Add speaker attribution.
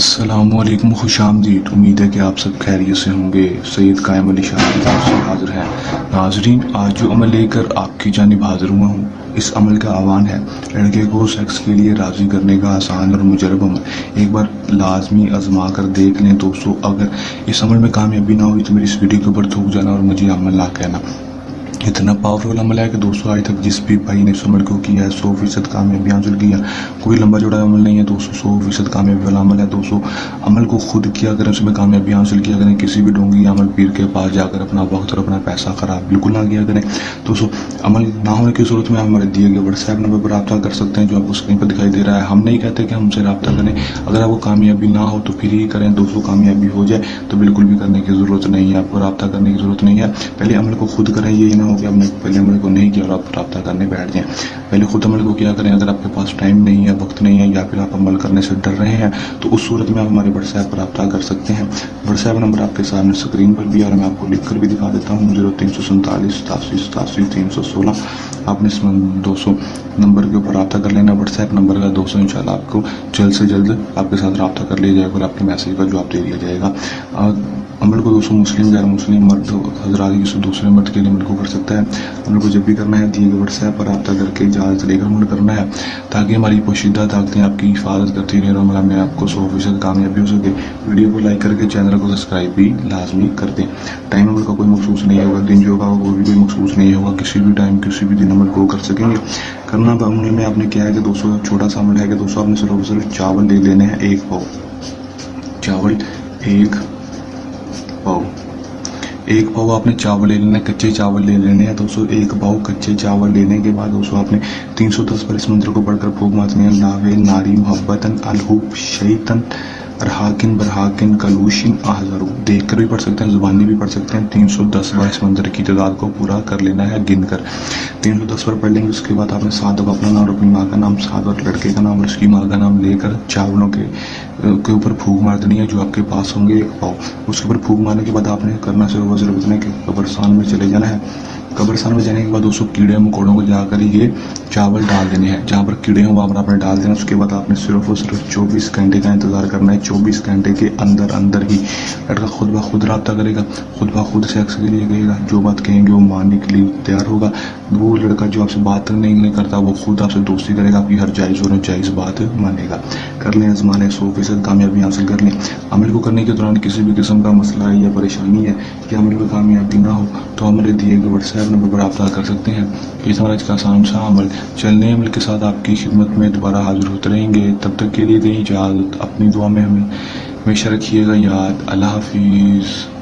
Speaker 1: السلام علیکم، خوش آمدید۔ امید ہے کہ آپ سب خیریت سے ہوں گے۔ سید قائم علی شاہ کی طرف سے حاضر ہیں۔ ناظرین، آج جو عمل لے کر آپ کی جانب حاضر ہوا ہوں، اس عمل کا عنوان ہے لڑکے کو سیکس کے لیے راضی کرنے کا آسان اور مجرب عمل۔ ایک بار لازمی آزما کر دیکھ لیں دوستو۔ اگر اس عمل میں کامیابی نہ ہوئی تو میری اس ویڈیو کے اوپر تھوک جانا اور مجھے عمل نہ کہنا۔ اتنا پاورفل عمل ہے کہ دوستو آج تک جس بھی بھائی نے اس عمل کو کیا ہے 100% کامیابی حاصل کی ہے۔ کوئی لمبا چوڑا عمل نہیں ہے دوستو، 100% کامیابی والا عمل ہے دوستو۔ عمل کو خود کیا کریں، اس میں کامیابی حاصل کیا کریں۔ کسی بھی ڈونگی عمل پیر کے پاس جا کر اپنا وقت اور اپنا پیسہ خراب بالکل نہ کیا کریں دوستو۔ عمل نہ ہونے کی صورت میں ہمارے دیے گئے واٹس ایپ نمبر پر رابطہ کر سکتے ہیں جو آپ کو اسکرین پر دکھائی دے رہا ہے۔ ہم نہیں کہتے کہ ہم سے رابطہ کریں، اگر آپ کو کامیابی نہ ہو تو پھر ہی کریں دوستو۔ کامیابی ہو جائے تو بالکل بھی کرنے کی ضرورت نہیں ہے، آپ کو رابطہ کرنے کی ضرورت نہیں ہے۔ پہلے عمل کو خود کریں، یہی نہ ہو کہ آپ نے پہلے عمل کو نہیں کیا اور آپ رابطہ کرنے بیٹھ جائیں۔ پہلے خود عمل کو کیا کریں۔ اگر آپ کے پاس ٹائم نہیں ہے، وقت نہیں ہے، یا پھر آپ عمل کرنے سے ڈر رہے ہیں تو اس صورت میں آپ ہمارے واٹس ایپ پر رابطہ کر سکتے ہیں۔ واٹس ایپ نمبر آپ کے سامنے اسکرین پر بھی ہے اور میں آپ کو لکھ کر بھی دکھا دیتا ہوں، 0347 87 316۔ آپ نے اس 200 نمبر کے اوپر رابطہ کر لینا، واٹس ایپ نمبر کا دوستوں۔ انشاءاللہ آپ کو جلد سے جلد آپ کے ساتھ رابطہ کر لیا جائے گا اور آپ کے میسیج کا جواب دے دیا جائے گا۔ عمل کو دوستوں مسلم غیر مسلم مرد حضرات کسی دوسرے مرد کے لیے عمل کو کر سکتا ہے۔ عمل کو جب بھی کرنا ہے دیے گئے واٹس ایپ پر رابطہ کر کے اجازت لے کر عمل کرنا ہے تاکہ ہماری پوشیدہ طاقتیں آپ کی حفاظت کرتی رہیں اور عمل میں آپ کو 100% کامیابی ہو سکے۔ ویڈیو کو لائک کر کے چینل کو سبسکرائب بھی لازمی کر دیں۔ ٹائم عمل کا کوئی مخصوص نہیں ہوگا، دن جو ہوگا وہ بھی کوئی مخصوص نہیں ہوگا، کسی بھی ٹائم کسی بھی دن عمل کو کر سکیں گے۔ کرنا عمل میں آپ نے کیا ہے کہ دوستوں چھوٹا سا عمل ہے کہ دوستوں آپ نے صرف چاول لے لینے ہیں 1 پاؤ چاول، 1 پاؤ 1 پاؤ آپ نے چاول لے لینا ہے، کچے چاول لے لینے ہیں دوستوں۔ 1 پاؤ کچے چاول لینے کے بعد دوستوں آپ نے 310 پر اس منتر کو پڑھ کر پھونک مارنی ہے۔ لاوے ناری محبتن الحب شیطن ارحاکن برحاکن کلوشن احذرو۔ دیکھ کر بھی پڑھ سکتے ہیں، زبانی بھی پڑھ سکتے ہیں۔ 310 بار اس منتر کی تعداد کو پورا کر لینا ہے گن کر۔ 310 پر پڑھ لیں گے، اس کے بعد آپ نے 7 دفعہ اپنا نام اور اپنی ماں کا نام، 7 بار لڑکے کا نام اور اس کی ماں کا نام لے کر چاولوں کے اوپر پھونک مار دینی ہے جو آپ کے پاس ہوں گے 1 پاؤ۔ اس کے اوپر پھونک مارنے کے بعد آپ نے کرنا صرف اتنے کہ قبرستان میں چلے جانا ہے۔ قبرستان میں جانے کے بعد دوستوں کیڑے مکوڑوں کو جا کر یہ چاول ڈال دینے ہیں، جہاں پر کیڑے ہوں وہاں پر آپ نے ڈال دینا۔ اس کے بعد آپ نے صرف اور صرف 24 گھنٹے کا انتظار کرنا ہے۔ 24 گھنٹے کے اندر ہی لڑکا خود بخود رابطہ کرے گا، خود بخود سیکس کے لیے کہے گا، جو بات کہیں گے وہ ماننے کے لیے تیار ہوگا۔ وہ لڑکا جو آپ سے بات نہیں کرتا وہ خود آپ سے دوستی کرے گا، آپ کی ہر جائز اور ناجائز بات مانے گا۔ کر لیں، آزمائیں، 100% کامیابی حاصل کر لیں۔ عمل کو کرنے کے دوران کسی بھی قسم کا مسئلہ یا پریشانی ہے کہ عمل میں کامیابی نہ ہو تو ہمارے دیے گئے واٹس ایپ نمبر پر رابطہ کر سکتے ہیں۔ یہ ہمارا اس کا آسان سا عمل۔ چلنے عمل کے ساتھ آپ کی خدمت میں دوبارہ حاضر ہوتے رہیں گے، تب تک کے لیے دیں اجازت۔ اپنی دعا میں ہمیں ہمیشہ رکھیے گا یاد۔ اللہ حافظ۔